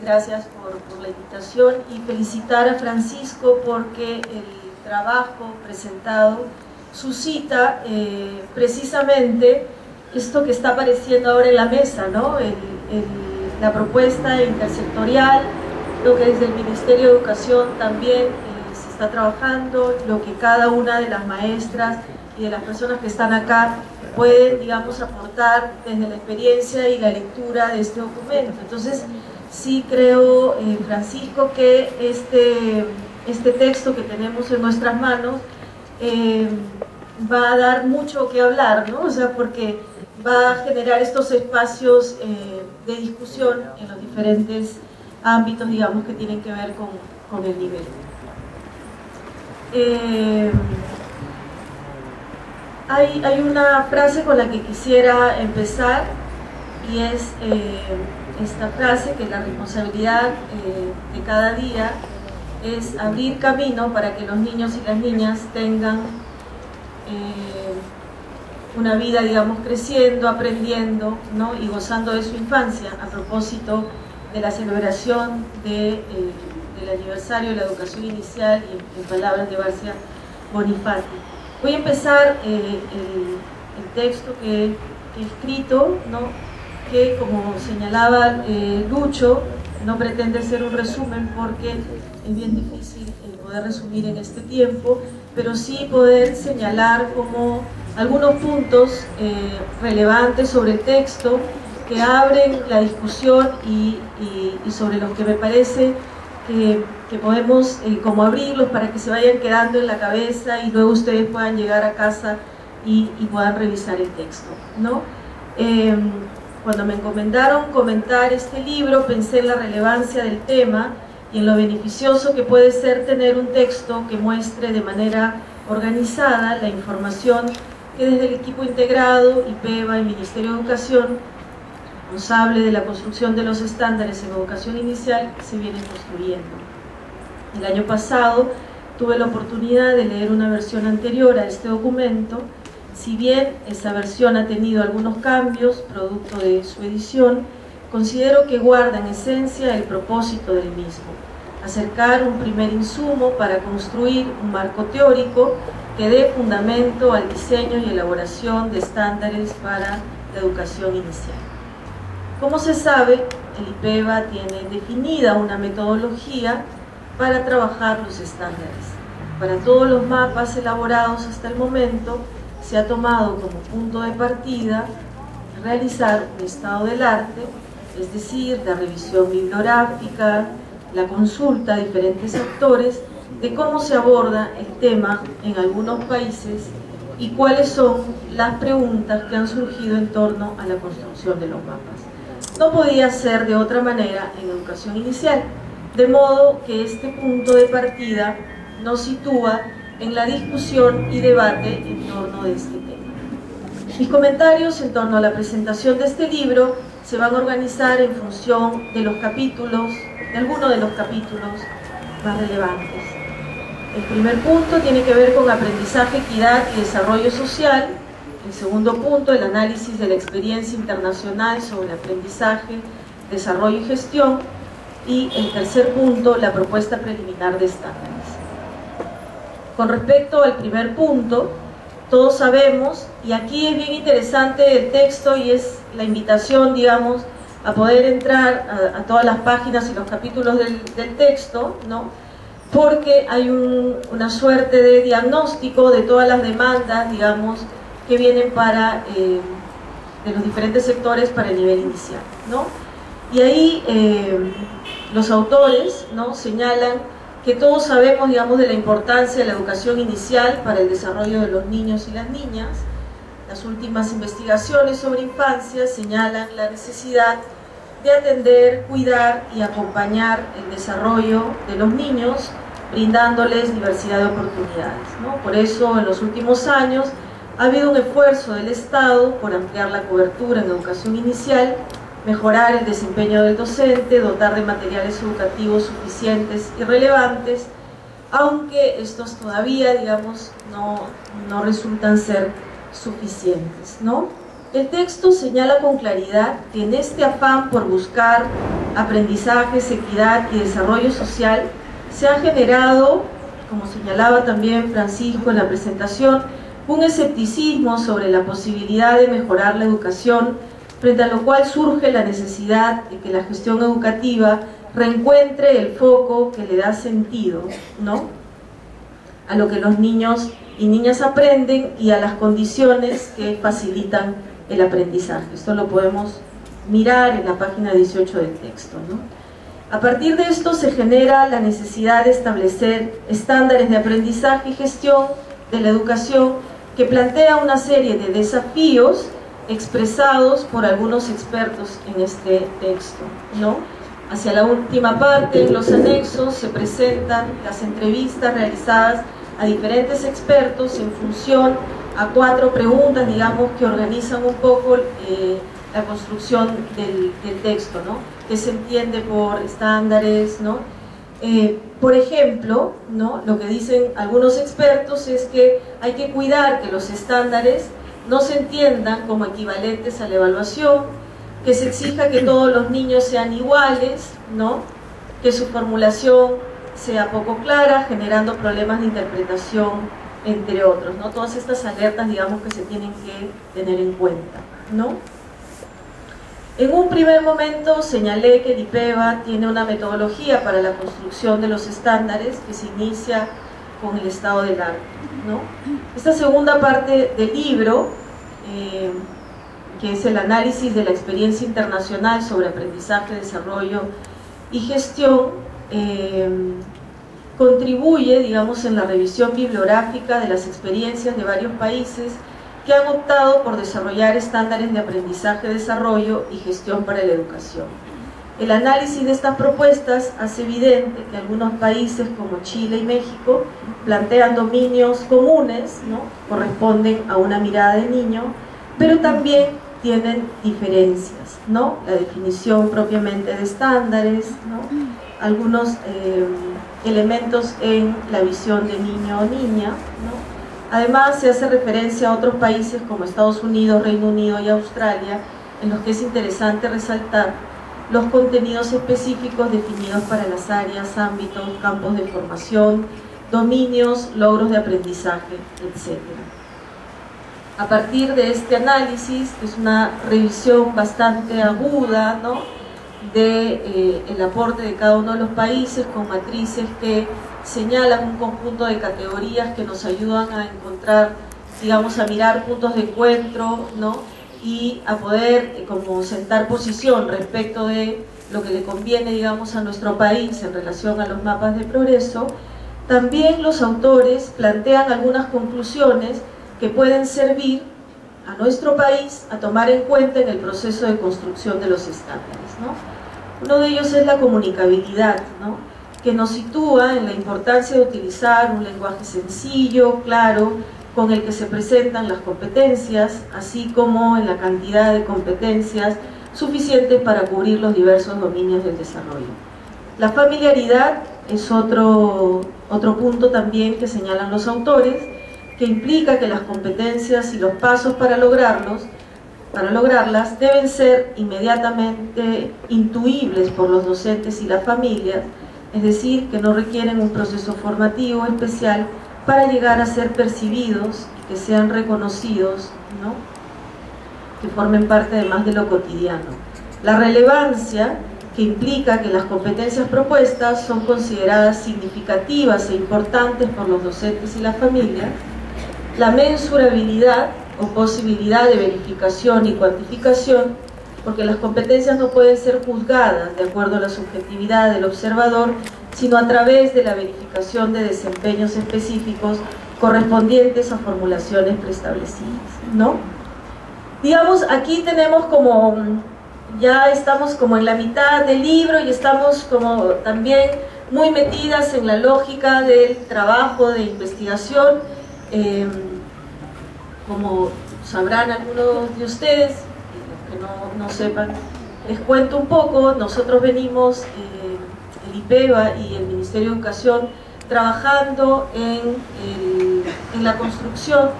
Gracias por la invitación y felicitar a Francisco porque el trabajo presentado suscita precisamente esto que está apareciendo ahora en la mesa, ¿no? La propuesta intersectorial, lo que desde el Ministerio de Educación también se está trabajando, lo que cada una de las maestras y de las personas que están acá pueden, digamos, aportar desde la experiencia y la lectura de este documento. Entonces, sí creo, Francisco, que este texto que tenemos en nuestras manos va a dar mucho que hablar, ¿no? O sea, porque va a generar estos espacios de discusión en los diferentes ámbitos, digamos, que tienen que ver con el nivel. Hay una frase con la que quisiera empezar y es esta frase, que la responsabilidad de cada día es abrir camino para que los niños y las niñas tengan una vida, digamos, creciendo, aprendiendo, ¿no? Y gozando de su infancia, a propósito de la celebración del aniversario de la educación inicial, y en palabras de Barcia Bonifati. Voy a empezar el texto que he escrito, ¿no? Que, como señalaba Lucho, no pretende ser un resumen porque es bien difícil poder resumir en este tiempo, pero sí poder señalar como algunos puntos relevantes sobre el texto que abren la discusión y sobre los que me parece que podemos como abrirlos para que se vayan quedando en la cabeza y luego ustedes puedan llegar a casa y puedan revisar el texto, ¿no? Cuando me encomendaron comentar este libro, pensé en la relevancia del tema y en lo beneficioso que puede ser tener un texto que muestre de manera organizada la información que desde el equipo integrado, IPEVA y Ministerio de Educación, responsable de la construcción de los estándares en educación inicial, se vienen construyendo. El año pasado tuve la oportunidad de leer una versión anterior a este documento. Si bien esa versión ha tenido algunos cambios, producto de su edición, considero que guarda en esencia el propósito del mismo: acercar un primer insumo para construir un marco teórico que dé fundamento al diseño y elaboración de estándares para la educación inicial. Como se sabe, el IPEVA tiene definida una metodología para trabajar los estándares. Para todos los mapas elaborados hasta el momento, se ha tomado como punto de partida realizar un estado del arte, es decir, la revisión bibliográfica, la consulta a diferentes actores de cómo se aborda el tema en algunos países y cuáles son las preguntas que han surgido en torno a la construcción de los mapas. No podía ser de otra manera en educación inicial, de modo que este punto de partida nos sitúa en la discusión y debate en torno de este tema. Mis comentarios en torno a la presentación de este libro se van a organizar en función de los capítulos, de algunos de los capítulos más relevantes. El primer punto tiene que ver con aprendizaje, equidad y desarrollo social. El segundo punto, el análisis de la experiencia internacional sobre aprendizaje, desarrollo y gestión. Y el tercer punto, la propuesta preliminar de estándares. Con respecto al primer punto, todos sabemos, y aquí es bien interesante el texto y es la invitación, digamos, a poder entrar a todas las páginas y los capítulos del texto, ¿no? Porque hay una suerte de diagnóstico de todas las demandas, digamos, que vienen de los diferentes sectores para el nivel inicial, ¿no? Y ahí los autores, ¿no?, señalan que todos sabemos, digamos, de la importancia de la educación inicial para el desarrollo de los niños y las niñas. Las últimas investigaciones sobre infancia señalan la necesidad de atender, cuidar y acompañar el desarrollo de los niños, brindándoles diversidad de oportunidades, ¿no? Por eso, en los últimos años, ha habido un esfuerzo del Estado por ampliar la cobertura en educación inicial, mejorar el desempeño del docente, dotar de materiales educativos suficientes y relevantes, aunque estos todavía, digamos, no resultan ser suficientes, ¿no? El texto señala con claridad que en este afán por buscar aprendizajes, equidad y desarrollo social, se ha generado, como señalaba también Francisco en la presentación, un escepticismo sobre la posibilidad de mejorar la educación, frente a lo cual surge la necesidad de que la gestión educativa reencuentre el foco que le da sentido, ¿no?, a lo que los niños y niñas aprenden y a las condiciones que facilitan el aprendizaje. Esto lo podemos mirar en la página 18 del texto, ¿no? A partir de esto se genera la necesidad de establecer estándares de aprendizaje y gestión de la educación que plantea una serie de desafíos expresados por algunos expertos en este texto, ¿no? Hacia la última parte, en los anexos, se presentan las entrevistas realizadas a diferentes expertos en función a 4 preguntas, digamos, que organizan un poco la construcción del texto, ¿no? ¿Qué se entiende por estándares, ¿no? Por ejemplo, ¿no?, lo que dicen algunos expertos es que hay que cuidar que los estándares no se entiendan como equivalentes a la evaluación, que se exija que todos los niños sean iguales, ¿no?, que su formulación sea poco clara, generando problemas de interpretación, entre otros, ¿no? Todas estas alertas, digamos, que se tienen que tener en cuenta, ¿no? En un primer momento señalé que el IPEVA tiene una metodología para la construcción de los estándares que se inicia con el estado del arte, ¿no? Esta segunda parte del libro, que es el análisis de la experiencia internacional sobre aprendizaje, desarrollo y gestión, contribuye, digamos, en la revisión bibliográfica de las experiencias de varios países que han optado por desarrollar estándares de aprendizaje, desarrollo y gestión para la educación. El análisis de estas propuestas hace evidente que algunos países como Chile y México plantean dominios comunes, ¿no?, corresponden a una mirada de niño, pero también tienen diferencias, ¿no?, la definición propiamente de estándares, ¿no?, algunos elementos en la visión de niño o niña, ¿no? Además, se hace referencia a otros países como Estados Unidos, Reino Unido y Australia, en los que es interesante resaltar los contenidos específicos definidos para las áreas, ámbitos, campos de formación, dominios, logros de aprendizaje, etc. A partir de este análisis, que es una revisión bastante aguda, ¿no?, el aporte de cada uno de los países, con matrices que señalan un conjunto de categorías que nos ayudan a encontrar, digamos, a mirar puntos de encuentro, ¿no?, y a poder como sentar posición respecto de lo que le conviene, digamos, a nuestro país en relación a los mapas de progreso. También los autores plantean algunas conclusiones que pueden servir a nuestro país a tomar en cuenta en el proceso de construcción de los estándares, ¿no? Uno de ellos es la comunicabilidad, ¿no?, que nos sitúa en la importancia de utilizar un lenguaje sencillo, claro, con el que se presentan las competencias, así como en la cantidad de competencias suficientes para cubrir los diversos dominios del desarrollo. La familiaridad es otro punto también que señalan los autores, que implica que las competencias y los pasos para lograrlas deben ser inmediatamente intuibles por los docentes y las familias, es decir, que no requieren un proceso formativo especial para llegar a ser percibidos y que sean reconocidos, ¿no?, que formen parte además de lo cotidiano. La relevancia, que implica que las competencias propuestas son consideradas significativas e importantes por los docentes y las familias. La mensurabilidad o posibilidad de verificación y cuantificación, porque las competencias no pueden ser juzgadas de acuerdo a la subjetividad del observador, sino a través de la verificación de desempeños específicos correspondientes a formulaciones preestablecidas, ¿no? Digamos, aquí tenemos como, ya estamos como en la mitad del libro y estamos como también muy metidas en la lógica del trabajo de investigación. Como sabrán algunos de ustedes, los que no sepan, les cuento un poco. Nosotros venimos, el IPEVA y el Ministerio de Educación, trabajando en la construcción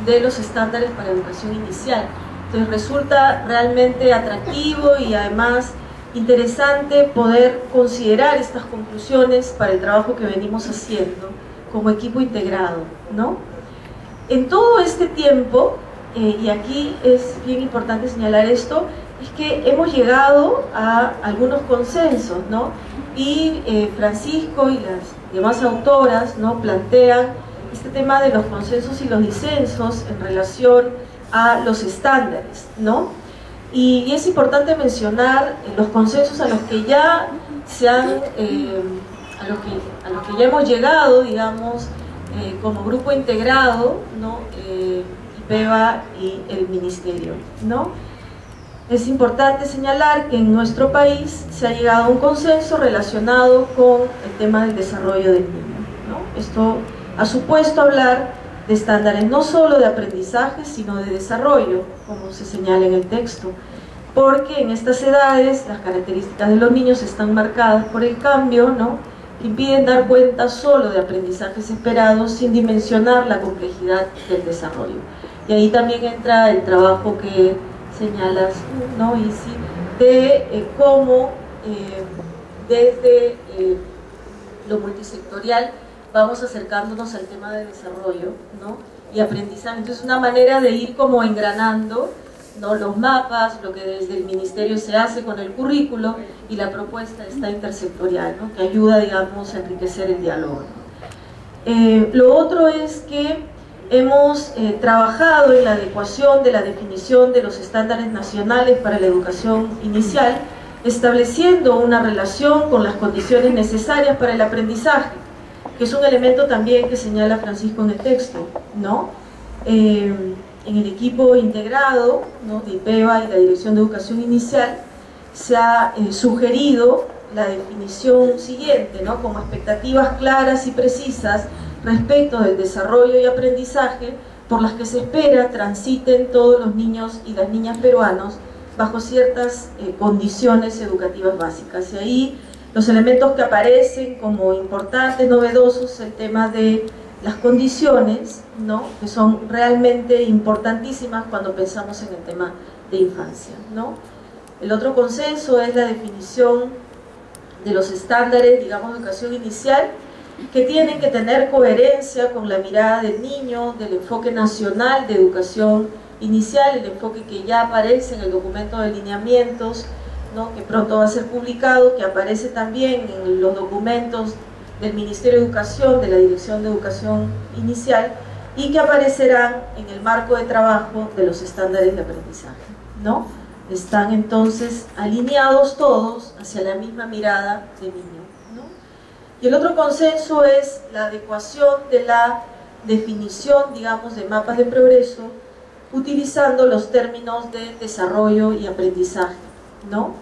de los estándares para educación inicial. Entonces resulta realmente atractivo y además interesante poder considerar estas conclusiones para el trabajo que venimos haciendo como equipo integrado, ¿no? En todo este tiempo, y aquí es bien importante señalar esto, es que hemos llegado a algunos consensos, ¿no? Y Francisco y las demás autoras, ¿no?, plantean este tema de los consensos y los disensos en relación a los estándares, ¿no? Y es importante mencionar los consensos a los que ya se han, a los que ya hemos llegado, digamos, como grupo integrado, ¿no?, IPEVA y el Ministerio, ¿no? Es importante señalar que en nuestro país se ha llegado a un consenso relacionado con el tema del desarrollo del niño, ¿no? Esto ha supuesto hablar de estándares no solo de aprendizaje, sino de desarrollo, como se señala en el texto, porque en estas edades las características de los niños están marcadas por el cambio, ¿no?, que impiden dar cuenta solo de aprendizajes esperados sin dimensionar la complejidad del desarrollo. Y ahí también entra el trabajo que señalas, ¿no?, Isi, de cómo desde lo multisectorial vamos acercándonos al tema de desarrollo, ¿no?, y aprendizaje. Entonces, una manera de ir como engranando, ¿no?, los mapas, lo que desde el Ministerio se hace con el currículo, y la propuesta está intersectorial, ¿no?, que ayuda, digamos, a enriquecer el diálogo. Lo otro es que hemos trabajado en la adecuación de la definición de los estándares nacionales para la educación inicial, estableciendo una relación con las condiciones necesarias para el aprendizaje, que es un elemento también que señala Francisco en el texto, ¿no? En el equipo integrado, ¿no?, de IPEVA y la Dirección de Educación Inicial se ha sugerido la definición siguiente, ¿no?, como expectativas claras y precisas respecto del desarrollo y aprendizaje por las que se espera transiten todos los niños y las niñas peruanos bajo ciertas condiciones educativas básicas. Y ahí los elementos que aparecen como importantes, novedosos, el tema de las condiciones, ¿no?, que son realmente importantísimas cuando pensamos en el tema de infancia, ¿no? El otro consenso es la definición de los estándares, digamos, de educación inicial, que tienen que tener coherencia con la mirada del niño, del enfoque nacional de educación inicial, el enfoque que ya aparece en el documento de lineamientos, ¿no?, que pronto va a ser publicado, que aparece también en los documentos del Ministerio de Educación, de la Dirección de Educación Inicial, y que aparecerán en el marco de trabajo de los estándares de aprendizaje, ¿no? Están entonces alineados todos hacia la misma mirada de niño, ¿no? Y el otro consenso es la adecuación de la definición, digamos, de mapas de progreso, utilizando los términos de desarrollo y aprendizaje, ¿no?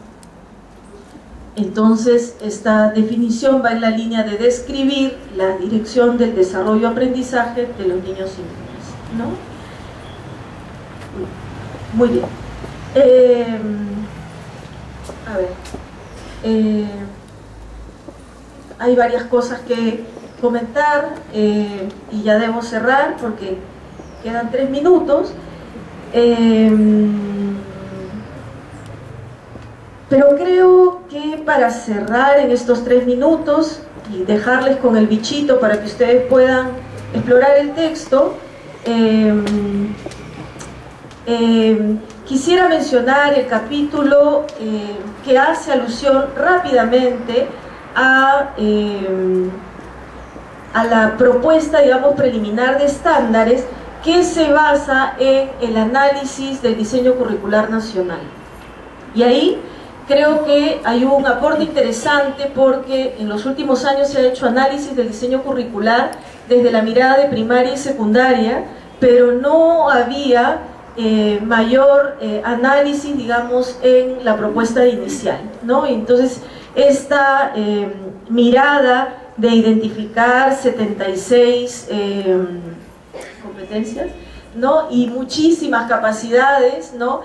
Entonces, esta definición va en la línea de describir la dirección del desarrollo-aprendizaje de los niños y niñas, ¿no? Muy bien. A ver, hay varias cosas que comentar y ya debo cerrar porque quedan 3 minutos. Pero creo que para cerrar en estos 3 minutos y dejarles con el bichito para que ustedes puedan explorar el texto, quisiera mencionar el capítulo que hace alusión rápidamente a la propuesta, digamos, preliminar de estándares que se basa en el análisis del diseño curricular nacional. Y ahí creo que hay un aporte interesante porque en los últimos años se ha hecho análisis del diseño curricular desde la mirada de primaria y secundaria, pero no había mayor análisis, digamos, en la propuesta inicial, ¿no? Entonces, esta mirada de identificar 76 competencias, ¿no?, y muchísimas capacidades, ¿no?,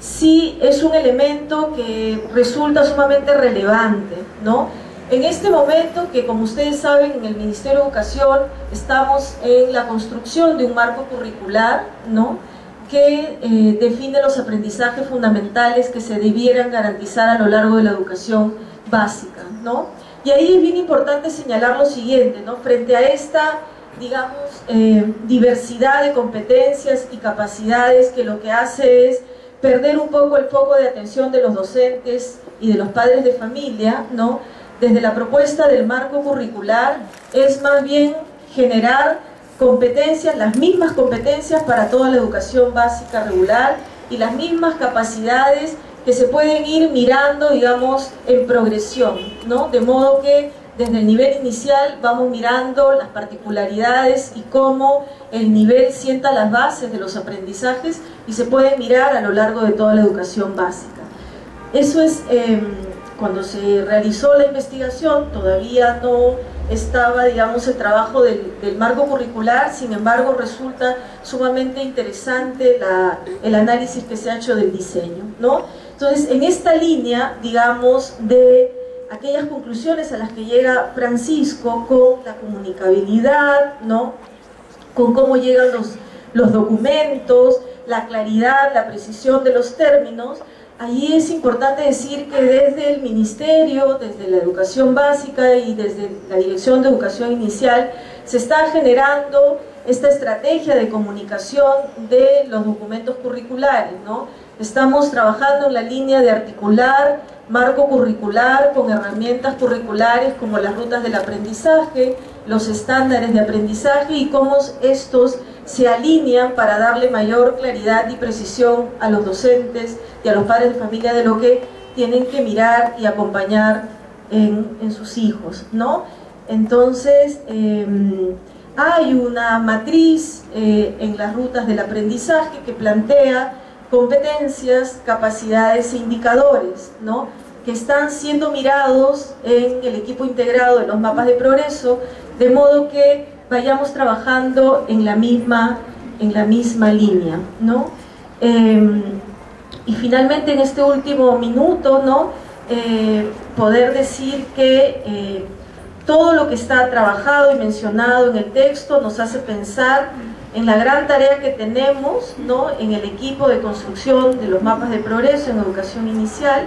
sí es un elemento que resulta sumamente relevante, ¿no? En este momento que, como ustedes saben, en el Ministerio de Educación estamos en la construcción de un marco curricular, ¿no?, que define los aprendizajes fundamentales que se debieran garantizar a lo largo de la educación básica, ¿no? Y ahí es bien importante señalar lo siguiente, ¿no? Frente a esta, digamos, diversidad de competencias y capacidades que lo que hace es perder un poco el foco de atención de los docentes y de los padres de familia, ¿no? Desde la propuesta del marco curricular es más bien generar competencias, las mismas competencias para toda la educación básica regular y las mismas capacidades que se pueden ir mirando, digamos, en progresión, ¿no? De modo que desde el nivel inicial vamos mirando las particularidades y cómo el nivel sienta las bases de los aprendizajes y se puede mirar a lo largo de toda la educación básica. Eso es, cuando se realizó la investigación todavía no estaba, digamos, el trabajo del marco curricular, sin embargo resulta sumamente interesante el análisis que se ha hecho del diseño, ¿no? Entonces, en esta línea, digamos, de aquellas conclusiones a las que llega Francisco con la comunicabilidad, ¿no? Con cómo llegan los documentos, la claridad, la precisión de los términos, ahí es importante decir que desde el Ministerio, desde la Educación Básica y desde la Dirección de Educación Inicial, se está generando esta estrategia de comunicación de los documentos curriculares, ¿no? Estamos trabajando en la línea de articular marco curricular con herramientas curriculares como las rutas del aprendizaje, los estándares de aprendizaje y cómo estos se alinean para darle mayor claridad y precisión a los docentes y a los padres de familia de lo que tienen que mirar y acompañar en sus hijos, ¿no? Entonces, hay una matriz en las rutas del aprendizaje que plantea competencias, capacidades e indicadores, ¿no? Que están siendo mirados en el equipo integrado de los mapas de progreso, de modo que vayamos trabajando en la misma línea, ¿no? Y finalmente en este último minuto, ¿no? Poder decir que todo lo que está trabajado y mencionado en el texto nos hace pensar en la gran tarea que tenemos, ¿no? En el equipo de construcción de los mapas de progreso en educación inicial,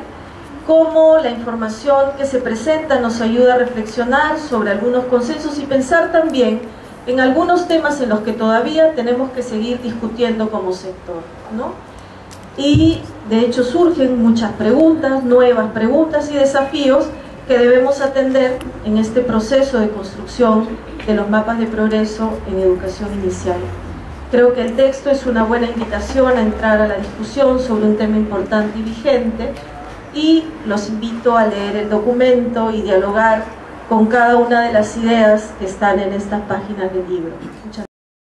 cómo la información que se presenta nos ayuda a reflexionar sobre algunos consensos y pensar también en algunos temas en los que todavía tenemos que seguir discutiendo como sector, ¿no? Y de hecho surgen muchas preguntas, nuevas preguntas y desafíos que debemos atender en este proceso de construcción de los mapas de progreso en educación inicial. Creo que el texto es una buena invitación a entrar a la discusión sobre un tema importante y vigente, y los invito a leer el documento y dialogar con cada una de las ideas que están en estas páginas del libro. Muchas gracias.